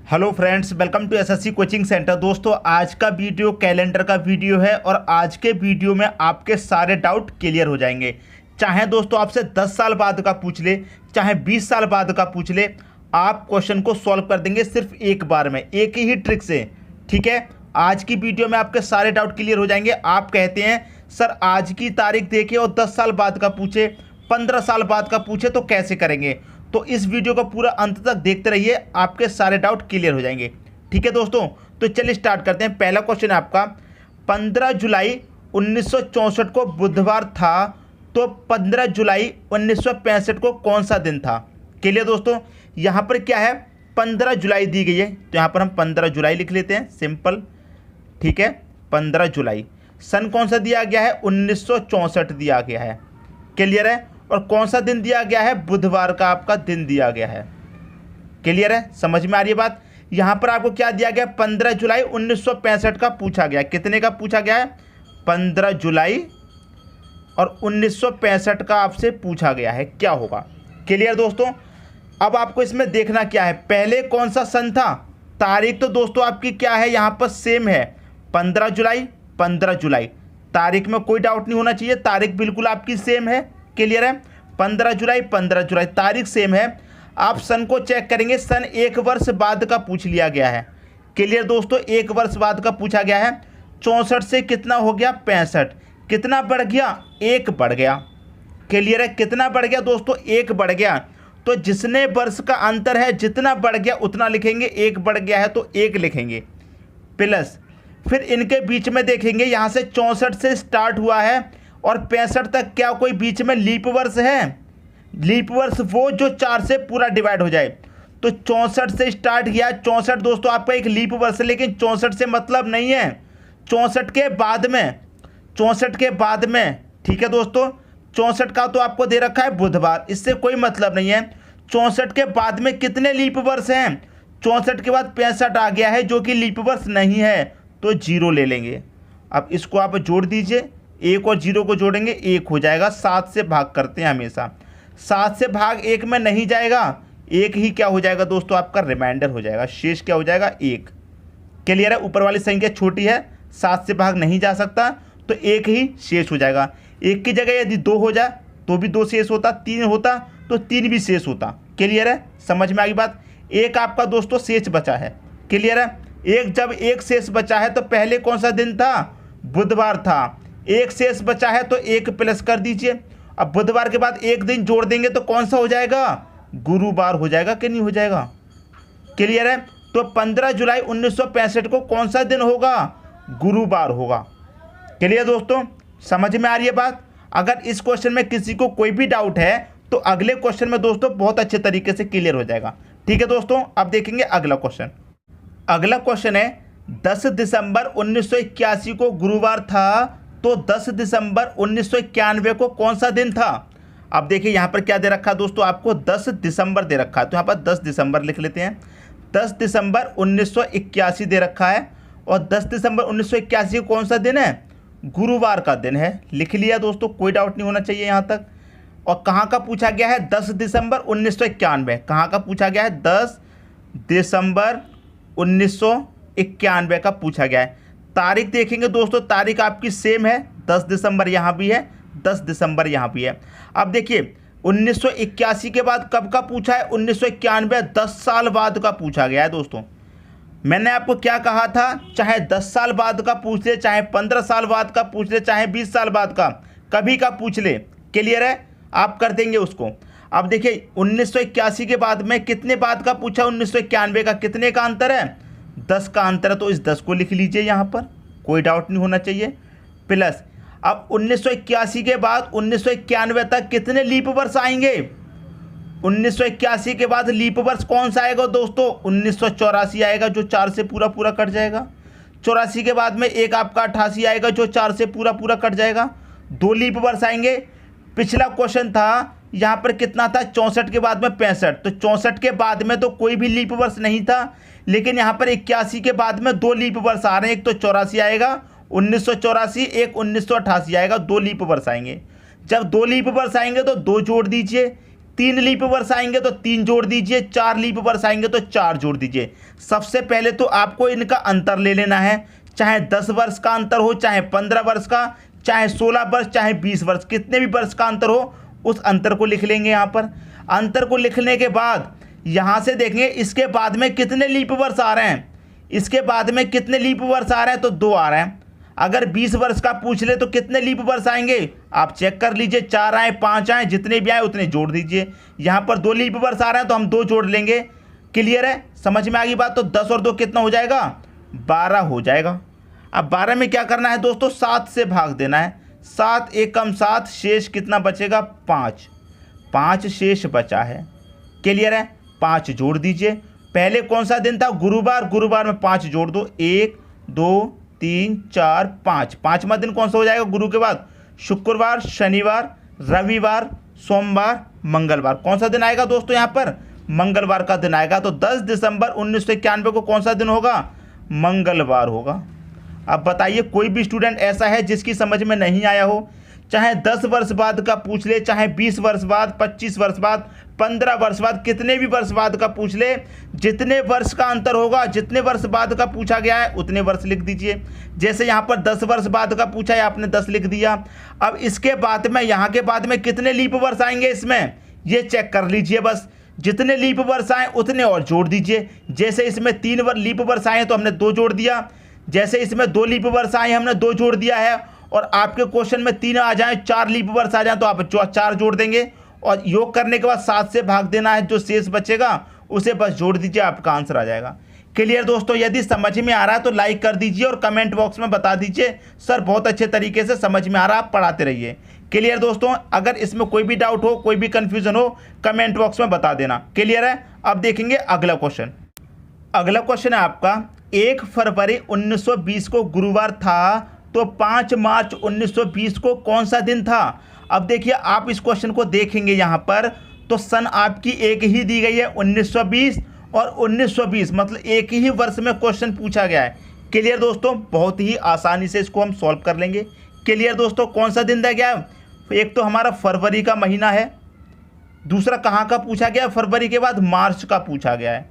Hello friends, welcome to SSC coaching centre. दोस्तों, आज का वीडियो कैलेंडर का वीडियो है और आज के वीडियो में आपके सारे डाउट क्लियर हो जाएंगे। चाहे दोस्तों आपसे 10 साल बाद का पूछ ले, चाहे 20 साल बाद का पूछ ले, आप क्वेश्चन को सॉल्व कर देंगे सिर्फ एक बार में, एक ही ट्रिक से। ठीक है, आज की वीडियो में आपके सारे डाउट क्लियर हो जाएंगे। आप कहते हैं सर आज की तारीख देखिए और 10 साल बाद का पूछे, 15 साल बाद का पूछे तो कैसे करेंगे। तो इस वीडियो को पूरा अंत तक देखते रहिए, आपके सारे डाउट क्लियर हो जाएंगे। ठीक है दोस्तों, तो चलिए स्टार्ट करते हैं। पहला क्वेश्चन है आपका, 15 जुलाई 1964 को बुधवार था, तो 15 जुलाई 1965 को कौन सा दिन था। क्लियर दोस्तों, यहाँ पर क्या है, 15 जुलाई दी गई है, तो यहाँ पर हम 15 जुलाई लिख लेते हैं, सिंपल। ठीक है, 15 जुलाई। सन कौन सा दिया गया है, 1964 दिया गया है। क्लियर है, और कौन सा दिन दिया गया है, बुधवार का आपका दिन दिया गया है। क्लियर है, समझ में आ रही है बात। यहाँ पर आपको क्या दिया गया, 15 जुलाई 1965 का पूछा गया। कितने का पूछा गया है, 15 जुलाई और 1965 का आपसे पूछा गया है, क्या होगा। क्लियर दोस्तों, अब आपको इसमें देखना क्या है, पहले कौन सा सन था। तारीख तो दोस्तों आपकी क्या है, यहाँ पर सेम है, 15 जुलाई 15 जुलाई। तारीख में कोई डाउट नहीं होना चाहिए, तारीख बिल्कुल आपकी सेम है। क्लियर है, 15 जुलाई 15 जुलाई, तारीख सेम है। आप सन को चेक करेंगे, सन एक वर्ष बाद का पूछ लिया गया है। क्लियर दोस्तों, एक वर्ष बाद का पूछा गया है। 64 से कितना हो गया, 65। कितना बढ़ गया, एक बढ़ गया। क्लियर है, कितना बढ़ गया दोस्तों, एक बढ़ गया। तो जिसने वर्ष का अंतर है, जितना बढ़ गया उतना लिखेंगे, एक बढ़ गया है तो एक लिखेंगे, प्लस फिर इनके बीच में देखेंगे, यहाँ से 64 से स्टार्ट हुआ है और 65 तक क्या कोई बीच में लीप वर्ष है। लीप वर्ष वो जो 4 से पूरा डिवाइड हो जाए। तो 64 से स्टार्ट किया, 64 दोस्तों आपका एक लीप वर्ष है, लेकिन 64 से मतलब नहीं है, 64 के बाद में, 64 के बाद में। ठीक है दोस्तों, 64 का तो आपको दे रखा है बुधवार, इससे कोई मतलब नहीं है। 64 के बाद में कितने लीप वर्ष हैं, 64 के बाद 65 आ गया है जो कि लीप वर्ष नहीं है, तो 0 ले लेंगे। अब इसको आप जोड़ दीजिए, एक और 0 को जोड़ेंगे, 1 हो जाएगा। 7 से भाग करते हैं हमेशा, 7 से भाग 1 में नहीं जाएगा, 1 ही क्या हो जाएगा दोस्तों, आपका रिमाइंडर हो जाएगा, शेष क्या हो जाएगा, 1। क्लियर है, ऊपर वाली संख्या छोटी है, 7 से भाग नहीं जा सकता, तो 1 ही शेष हो जाएगा। 1 की जगह यदि 2 हो जाए तो भी 2 शेष होता, 3 होता तो 3 भी शेष होता। क्लियर है, समझ में आ गई बात। एक आपका दोस्तों शेष बचा है। क्लियर है, एक जब एक शेष बचा है तो पहले कौन सा दिन था, बुधवार था। एक शेष बचा है तो 1 प्लस कर दीजिए। अब बुधवार के बाद एक दिन जोड़ देंगे तो कौन सा हो जाएगा, गुरुवार हो जाएगा कि नहीं हो जाएगा। क्लियर है, तो 15 जुलाई 1965 को कौन सा दिन होगा, गुरुवार होगा। क्लियर दोस्तों, समझ में आ रही है बात। अगर इस क्वेश्चन में किसी को कोई भी डाउट है तो अगले क्वेश्चन में दोस्तों बहुत अच्छे तरीके से क्लियर हो जाएगा। ठीक है दोस्तों, अब देखेंगे अगला क्वेश्चन। अगला क्वेश्चन है, 10 दिसंबर 1981 को गुरुवार था, तो 10 दिसंबर 1991 को कौन सा दिन था। अब देखिए यहाँ पर क्या दे रखा है दोस्तों, आपको 10 दिसंबर दे रखा है, तो यहाँ पर 10 दिसंबर लिख लेते हैं। 10 दिसंबर 1981 दे रखा है, और 10 दिसंबर 1981 कौन सा दिन है, गुरुवार का दिन है। लिख लिया दोस्तों, कोई डाउट नहीं होना चाहिए यहाँ तक। और कहाँ का पूछा गया है, 10 दिसंबर 1991। कहाँ का पूछा गया है, 10 दिसंबर 1991 का पूछा गया है। तारीख देखेंगे दोस्तों, तारीख आपकी सेम है, 10 दिसंबर यहाँ भी है, 10 दिसंबर यहाँ भी है। अब देखिए 1981 के बाद कब का पूछा है, 1991, 10 साल बाद का पूछा गया है दोस्तों। मैंने आपको क्या कहा था, चाहे 10 साल बाद का पूछ ले, चाहे 15 साल बाद का पूछ ले, चाहे 20 साल बाद का, कभी का पूछ ले। क्लियर है, आप कर देंगे उसको। अब देखिए 1981 के बाद में कितने बाद का पूछा, 1991 का, कितने का अंतर है, 10 का अंतर है, तो इस 10 को लिख लीजिए यहाँ पर, कोई डाउट नहीं होना चाहिए। प्लस अब 1981 के बाद 1991 तक कितने लीप वर्ष आएंगे, 1981 के बाद लीप वर्ष कौन सा आएगा दोस्तों, 1984 आएगा, जो 4 से पूरा पूरा कट जाएगा। 84 के बाद में एक आपका 88 आएगा, जो 4 से पूरा पूरा कट जाएगा। 2 लीप वर्ष आएंगे। पिछला क्वेश्चन था यहाँ पर कितना था, 64 के बाद में 65, तो 64 के बाद में तो कोई भी लीप वर्ष नहीं था, लेकिन यहाँ पर 81 के बाद में 2 लीप वर्ष आ रहे हैं, एक तो 84 आएगा 1984, एक 1988 आएगा, 2 लीप वर्ष आएंगे। जब 2 लीप वर्ष आएंगे तो 2 जोड़ दीजिए, 3 लीप वर्ष आएंगे तो 3 जोड़ दीजिए, 4 लीप वर्ष आएंगे तो 4 जोड़ दीजिए। सबसे पहले तो आपको इनका अंतर ले लेना है, चाहे 10 वर्ष का अंतर हो, चाहे 15 वर्ष का, चाहे 16 वर्ष, चाहे 20 वर्ष, कितने भी वर्ष का अंतर हो उस अंतर को लिख लेंगे। यहाँ पर अंतर को लिखने के बाद यहाँ से देखेंगे इसके बाद में कितने लीप वर्ष आ रहे हैं, इसके बाद में कितने लीप वर्ष आ रहे हैं तो 2 आ रहे हैं। अगर 20 वर्ष का पूछ ले तो कितने लीप वर्ष आएंगे आप चेक कर लीजिए, 4 आए 5 आए, जितने भी आए उतने जोड़ दीजिए। यहाँ पर 2 लीप वर्ष आ रहे हैं तो हम 2 जोड़ लेंगे। क्लियर है, समझ में आ गई बात। तो 10 और 2 कितना हो जाएगा, 12 हो जाएगा। अब 12 में क्या करना है दोस्तों, 7 से भाग देना है। 7 एकम 7, शेष कितना बचेगा 5, 5 शेष बचा है। क्लियर है, 5 जोड़ दीजिए। पहले कौन सा दिन था, गुरुवार, गुरुवार में 5 जोड़ दो, 1 2 3 4 5। 5वां दिन कौन सा हो जाएगा गुरु के बाद, शुक्रवार, शनिवार, रविवार, सोमवार, मंगलवार। कौन सा दिन आएगा दोस्तों यहाँ पर, मंगलवार का दिन आएगा। तो 10 दिसंबर 1991 को कौन सा दिन होगा, मंगलवार होगा। अब बताइए कोई भी स्टूडेंट ऐसा है जिसकी समझ में नहीं आया हो, चाहे 10 वर्ष बाद का पूछ ले, चाहे 20 वर्ष बाद, 25 वर्ष बाद, 15 वर्ष बाद, कितने भी वर्ष बाद का पूछ ले, जितने वर्ष का अंतर होगा, जितने वर्ष बाद का पूछा गया है उतने वर्ष लिख दीजिए। जैसे यहाँ पर 10 वर्ष बाद का पूछा है, आपने 10 लिख दिया। अब इसके बाद में यहाँ के बाद में कितने लीप वर्ष आएंगे इसमें, ये चेक कर लीजिए बस। जितने लीप वर्ष आए उतने और जोड़ दीजिए। जैसे इसमें 3 लीप वर्ष आए तो हमने 2 जोड़ दिया, जैसे इसमें 2 लीप वर्ष आए हमने 2 जोड़ दिया है। और आपके क्वेश्चन में 3 आ जाए, 4 लीप वर्ष आ जाए तो आप 4 जोड़ देंगे। और योग करने के बाद 7 से भाग देना है, जो शेष बचेगा उसे बस जोड़ दीजिए, आपका आंसर आ जाएगा। क्लियर दोस्तों, यदि समझ में आ रहा है तो लाइक कर दीजिए और कमेंट बॉक्स में बता दीजिए सर बहुत अच्छे तरीके से समझ में आ रहा है, आप पढ़ाते रहिए। क्लियर दोस्तों, अगर इसमें कोई भी डाउट हो, कोई भी कंफ्यूजन हो, कमेंट बॉक्स में बता देना। क्लियर है, अब देखेंगे अगला क्वेश्चन। अगला क्वेश्चन है आपका, 1 फरवरी 1920 को गुरुवार था तो 5 मार्च 1920 को कौन सा दिन था। अब देखिए आप इस क्वेश्चन को देखेंगे यहाँ पर तो सन आपकी एक ही दी गई है 1920 और 1920, मतलब एक ही वर्ष में क्वेश्चन पूछा गया है। क्लियर दोस्तों, बहुत ही आसानी से इसको हम सॉल्व कर लेंगे। क्लियर दोस्तों, कौन सा दिन दिया गया है, एक तो हमारा फरवरी का महीना है, दूसरा कहाँ का पूछा गया है, फरवरी के बाद मार्च का पूछा गया है।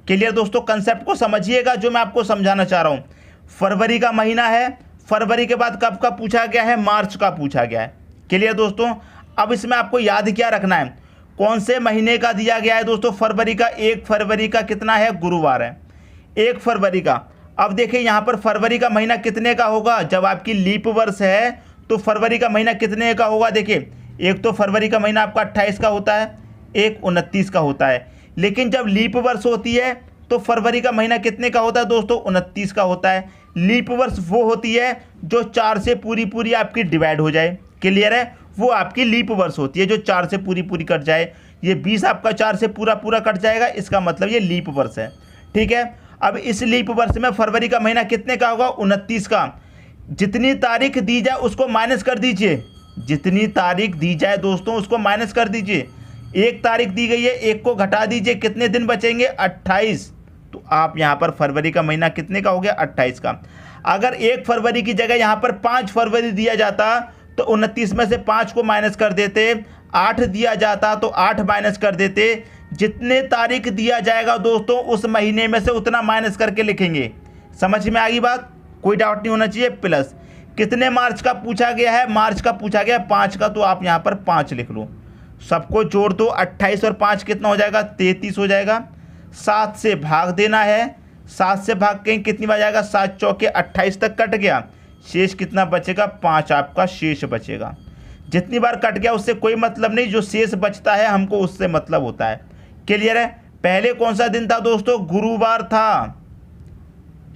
क्लियर दोस्तों, कंसेप्ट को समझिएगा जो मैं आपको समझाना चाह रहा हूँ। फरवरी का महीना है, फरवरी के बाद कब का पूछा गया है, मार्च का पूछा गया है। क्लियर दोस्तों, अब इसमें आपको याद क्या रखना है, कौन से महीने का दिया गया है दोस्तों, फरवरी का। 1 फरवरी का कितना है, गुरुवार है, 1 फरवरी का। अब देखिए यहाँ पर फरवरी का महीना कितने का होगा, जब आपकी लीप वर्ष है तो फरवरी का महीना कितने का होगा। देखिए एक तो फरवरी का महीना आपका 28 का होता है, एक 29 का होता है। लेकिन जब लीप वर्ष होती है तो फरवरी का महीना कितने का होता है दोस्तों, 29 का होता है। लीप वर्ष वो होती है जो 4 से पूरी आपकी डिवाइड हो जाए। क्लियर है, वो आपकी लीप वर्ष होती है जो 4 से पूरी कट जाए। ये 20 आपका 4 से पूरा कट जाएगा, इसका मतलब ये लीप वर्ष है। ठीक है, अब इस लीप वर्ष में फरवरी का महीना कितने का होगा, 29 का। जितनी तारीख दी जाए उसको माइनस कर दीजिए, जितनी तारीख दी जाए दोस्तों उसको माइनस कर दीजिए। 1 तारीख दी गई है, 1 को घटा दीजिए, कितने दिन बचेंगे, 28। तो आप यहाँ पर फरवरी का महीना कितने का हो गया, 28 का। अगर 1 फरवरी की जगह यहाँ पर 5 फरवरी दिया जाता तो 29 में से 5 को माइनस कर देते, 8 दिया जाता तो 8 माइनस कर देते। जितने तारीख दिया जाएगा दोस्तों उस महीने में से उतना माइनस करके लिखेंगे। समझ में आ गई बात, कोई डाउट नहीं होना चाहिए। प्लस कितने मार्च का पूछा गया है, मार्च का पूछा गया 5 का, तो आप यहाँ पर 5 लिख लो। सबको जोड़ दो, 28 और 5 कितना हो जाएगा, 33 हो जाएगा। 7 से भाग देना है, 7 से भाग के कितनी बार जाएगा, 7 चौके 28 तक कट गया, शेष कितना बचेगा, 5 आपका शेष बचेगा। जितनी बार कट गया उससे कोई मतलब नहीं, जो शेष बचता है हमको उससे मतलब होता है। क्लियर है, पहले कौन सा दिन था दोस्तों, गुरुवार था।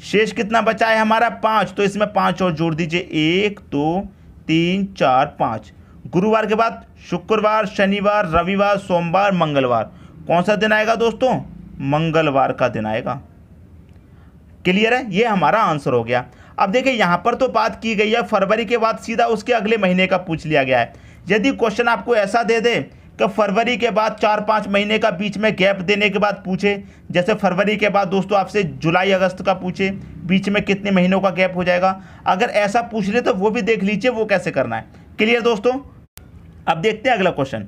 शेष कितना बचा है हमारा, 5, तो इसमें 5 और जोड़ दीजिए, 1 2 3 4 5। गुरुवार के बाद शुक्रवार, शनिवार, रविवार, सोमवार, मंगलवार। कौन सा दिन आएगा दोस्तों, मंगलवार का दिन आएगा। क्लियर है, ये हमारा आंसर हो गया। अब देखिए यहाँ पर तो बात की गई है फरवरी के बाद सीधा उसके अगले महीने का पूछ लिया गया है। यदि क्वेश्चन आपको ऐसा दे दे कि फरवरी के बाद 4-5 महीने का बीच में गैप देने के बाद पूछे, जैसे फरवरी के बाद दोस्तों आपसे जुलाई अगस्त का पूछे, बीच में कितने महीनों का गैप हो जाएगा, अगर ऐसा पूछ ले तो वो भी देख लीजिए वो कैसे करना है। क्लियर दोस्तों, अब देखते हैं अगला क्वेश्चन।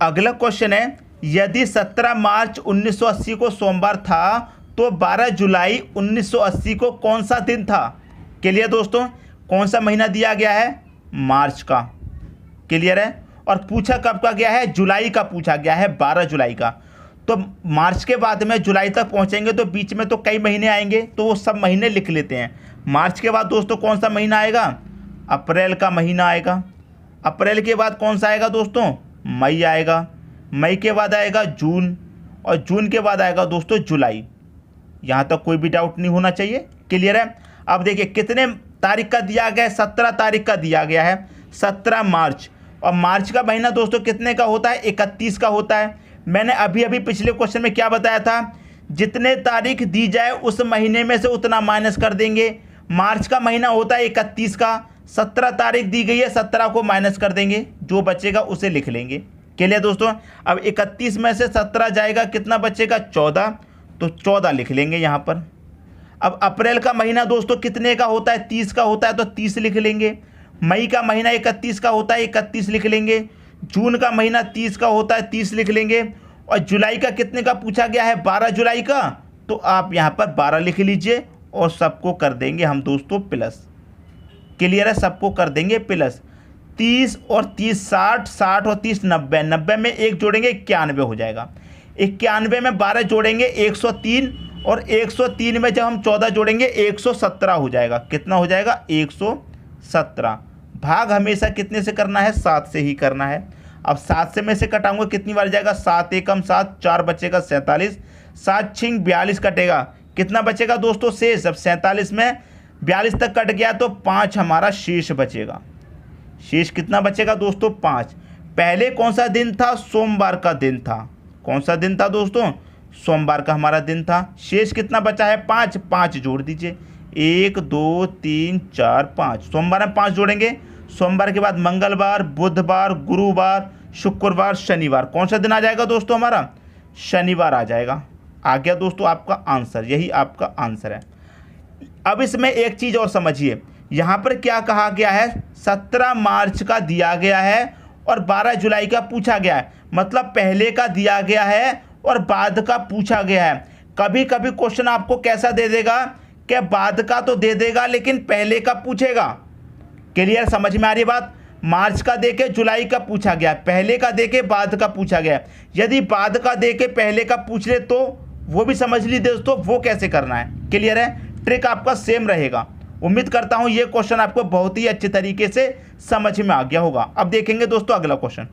अगला क्वेश्चन है, यदि 17 मार्च 1980 को सोमवार था तो 12 जुलाई 1980 को कौन सा दिन था? क्लियर दोस्तों, कौन सा महीना दिया गया है? मार्च का। क्लियर है। और पूछा कब का गया है? जुलाई का पूछा गया है, 12 जुलाई का। तो मार्च के बाद में जुलाई तक पहुंचेंगे तो बीच में तो कई महीने आएंगे, तो वो सब महीने लिख लेते हैं। मार्च के बाद दोस्तों कौन सा महीना आएगा? अप्रैल का महीना आएगा। अप्रैल के बाद कौन सा आएगा दोस्तों? मई आएगा। मई के बाद आएगा जून, और जून के बाद आएगा दोस्तों जुलाई। यहाँ तक कोई भी डाउट नहीं होना चाहिए। क्लियर है। अब देखिए कितने तारीख का दिया गया है? 17 तारीख का दिया गया है, 17 मार्च। और मार्च का महीना दोस्तों कितने का होता है? 31 का होता है। मैंने अभी अभी पिछले क्वेश्चन में क्या बताया था? जितने तारीख दी जाए उस महीने में से उतना माइनस कर देंगे। मार्च का महीना होता है 31 का, 17 तारीख दी गई है, 17 को माइनस कर देंगे, जो बचेगा उसे लिख लेंगे। क्लियर दोस्तों। अब 31 में से 17 जाएगा, कितना बचेगा? 14, तो 14 लिख लेंगे यहाँ पर। अब अप्रैल का महीना दोस्तों कितने का होता है? 30 का होता है, तो 30 लिख लेंगे। मई का महीना 31 का होता है, 31 लिख लेंगे। जून का महीना 30 का होता है, 30 लिख लेंगे। और जुलाई का कितने का पूछा गया है? 12 जुलाई का, तो आप यहाँ पर 12 लिख लीजिए और सबको कर देंगे हम दोस्तों प्लस। क्लियर है, सबको कर देंगे प्लस। 30 और 30 60, 60 और 30 90, 90 में एक जोड़ेंगे 91 हो जाएगा। 91 में 12 जोड़ेंगे 103, और 103 में जब हम 14 जोड़ेंगे 117 हो जाएगा। कितना हो जाएगा? 117। भाग हमेशा कितने से करना है? 7 से ही करना है। अब 7 से में से कटाऊंगा, कितनी बार जाएगा? 7 एकम 7, 4 बचेगा 47, 7 छिंग 42 कटेगा। कितना बचेगा दोस्तों शेष? अब 47 में 42 तक कट गया तो 5 हमारा शेष बचेगा। शेष कितना बचेगा दोस्तों? 5। पहले कौन सा दिन था? सोमवार का दिन था। कौन सा दिन था दोस्तों? सोमवार का हमारा दिन था। शेष कितना बचा है? 5। 5 जोड़ दीजिए, 1 2 3 4 5। सोमवार में 5 जोड़ेंगे। सोमवार के बाद मंगलवार, बुधवार, गुरुवार, शुक्रवार, शनिवार। कौन सा दिन आ जाएगा दोस्तों? हमारा शनिवार आ जाएगा। आ गया दोस्तों आपका आंसर, यही आपका आंसर है। अब इसमें एक चीज़ और समझिए, यहाँ पर क्या कहा गया है? 17 मार्च का दिया गया है और 12 जुलाई का पूछा गया है। मतलब पहले का दिया गया है और बाद का पूछा गया है। कभी कभी क्वेश्चन आपको कैसा दे देगा कि बाद का तो दे देगा लेकिन पहले का पूछेगा। क्लियर, समझ में आ रही बात? मार्च का देके जुलाई का पूछा गया, पहले का देके बाद का पूछा गया। यदि बाद का देके पहले का पूछ ले तो वो भी समझ लीजिए दोस्तों वो कैसे करना है। क्लियर है, ट्रिक आपका सेम रहेगा। उम्मीद करता हूं ये क्वेश्चन आपको बहुत ही अच्छे तरीके से समझ में आ गया होगा। अब देखेंगे दोस्तों अगला क्वेश्चन।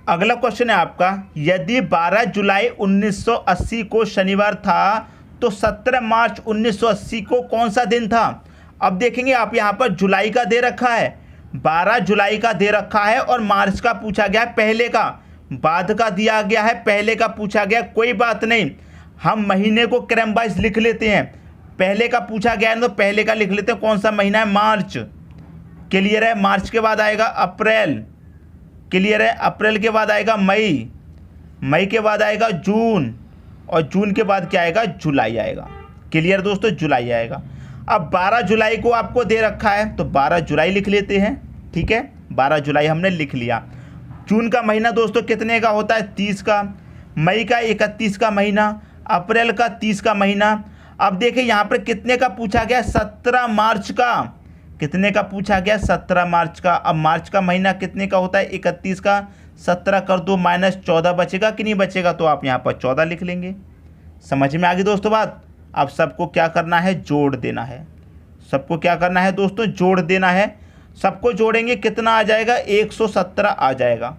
अगला क्वेश्चन है आपका, यदि 12 जुलाई 1980 को शनिवार था तो 17 मार्च 1980 को कौन सा दिन था? अब देखेंगे आप यहाँ पर जुलाई का दे रखा है, 12 जुलाई का दे रखा है और मार्च का पूछा गया है पहले का, बाद का दिया गया है पहले का पूछा गया। कोई बात नहीं, हम महीने को क्रम वाइज लिख लेते हैं। पहले का पूछा गया है तो पहले का लिख लेते हैं। कौन सा महीना है? मार्च। क्लियर है। मार्च के बाद आएगा अप्रैल। क्लियर है। अप्रैल के बाद आएगा मई, मई के बाद आएगा जून, और जून के बाद क्या आएगा? जुलाई आएगा। क्लियर दोस्तों, जुलाई आएगा। अब 12 जुलाई को आपको दे रखा है तो 12 जुलाई लिख लेते हैं। ठीक है, 12 जुलाई हमने लिख लिया। जून का महीना दोस्तों कितने का होता है? 30 का। मई का 31 का महीना, अप्रैल का 30 का महीना। अब देखिए यहाँ पर कितने का पूछा गया? 17 मार्च का। कितने का पूछा गया? 17 मार्च का। अब मार्च का महीना कितने का होता है? 31 का। 17 कर दो माइनस 14 बचेगा कि नहीं बचेगा? तो आप यहाँ पर 14 लिख लेंगे। समझ में आ गई दोस्तों बात? अब सबको क्या करना है? जोड़ देना है। सबको क्या करना है दोस्तों? जोड़ देना है। सबको जोड़ेंगे कितना आ जाएगा? 117 आ जाएगा।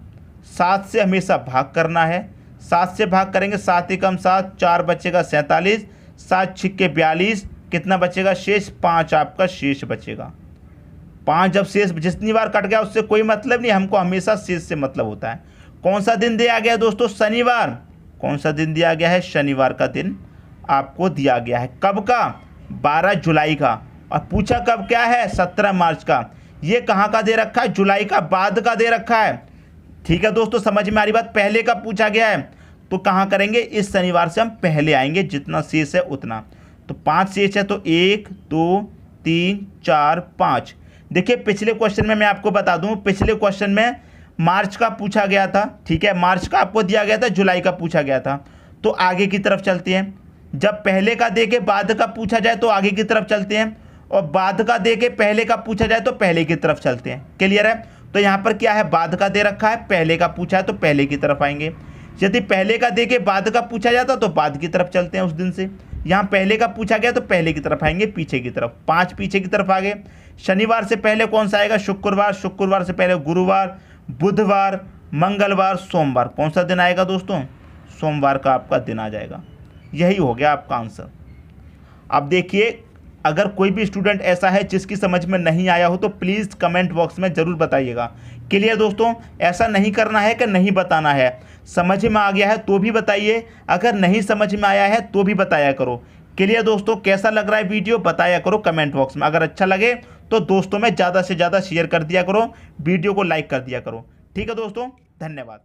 7 से हमेशा भाग करना है। 7 से भाग करेंगे, 7 एकम 7, 4 बचेगा 47, 7 छिक्के 42। कितना बचेगा शेष? 5 आपका शेष बचेगा। 5 जब शेष जितनी बार कट गया उससे कोई मतलब नहीं, हमको हमेशा शेष से मतलब होता है। कौन सा दिन दिया गया दोस्तों? शनिवार। कौन सा दिन दिया गया है? शनिवार का दिन आपको दिया गया है। कब का? 12 जुलाई का। और पूछा कब क्या है? 17 मार्च का। ये कहाँ का दे रखा है? जुलाई का बाद का दे रखा है। ठीक है दोस्तों, समझ में आ रही बात? पहले का पूछा गया है तो कहाँ करेंगे? इस शनिवार से हम पहले आएंगे, जितना शेष है उतना। तो 5 शेष है तो 1 2 3 4 5। देखिए पिछले क्वेश्चन में मैं आपको बता दूं, पिछले क्वेश्चन में मार्च का पूछा गया था, ठीक है, मार्च का आपको दिया गया था, जुलाई का पूछा गया था। तो आगे की तरफ चलते हैं। जब पहले का दे के बाद का पूछा जाए तो आगे की तरफ चलते हैं, और बाद का दे के पहले का पूछा जाए तो पहले की तरफ चलते हैं। क्लियर है? तो यहाँ पर क्या है, बाद का दे रखा है, पहले का पूछा है तो पहले की तरफ आएंगे। यदि पहले का दे के बाद का पूछा जाता तो बाद की तरफ चलते हैं उस दिन से। यहाँ पहले का पूछा गया तो पहले की तरफ आएंगे, पीछे की तरफ, 5 पीछे की तरफ आगे। शनिवार से पहले कौन सा आएगा, शुक्रवार, शुक्रवार से पहले गुरुवार, बुधवार, मंगलवार, सोमवार। कौन सा दिन आएगा दोस्तों, सोमवार का आपका दिन आ जाएगा। यही हो गया आपका आंसर। अब देखिए, अगर कोई भी स्टूडेंट ऐसा है जिसकी समझ में नहीं आया हो तो प्लीज़ कमेंट बॉक्स में ज़रूर बताइएगा। क्लियर दोस्तों? ऐसा नहीं करना है कि नहीं बताना है, समझ में आ गया है तो भी बताइए, अगर नहीं समझ में आया है तो भी बताया करो। क्लियर दोस्तों? कैसा लग रहा है वीडियो बताया करो कमेंट बॉक्स में। अगर अच्छा लगे तो दोस्तों में ज़्यादा से ज़्यादा शेयर कर दिया करो, वीडियो को लाइक कर दिया करो। ठीक है दोस्तों, धन्यवाद।